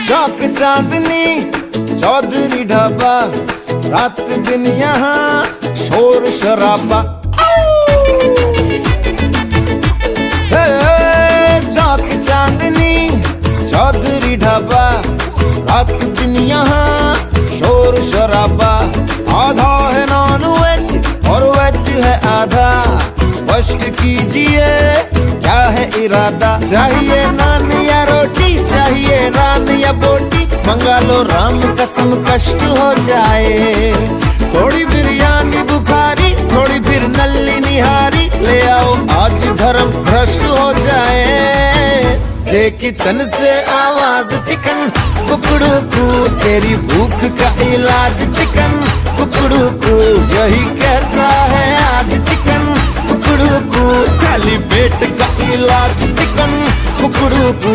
चौक चांदनी चौधरी ढाबा, रात दिन यहाँ शोर शराबा। चौक चांदनी चौधरी ढाबा, रात दिन यहाँ शोर शराबा। आधा है नॉन वेज और वेज है आधा, स्पष्ट कीजिए क्या है इरादा। चाहिए नान या रोटी, चाहिए नान या बोटी, मंगा लो राम कसम कष्ट हो जाए। थोड़ी बिरयानी बुखारी, थोड़ी फिर नल्ली निहारी, ले आओ आज धर्म भ्रष्ट हो जाए। ये किचन से आवाज चिकन कुकड़ू कू, तेरी भूख का इलाज चिकन कुकड़ू कू, यही कहता है आज चिकन कुकड़ू कू, खाली पेट का इलाज चिकन कुकड़ू कू।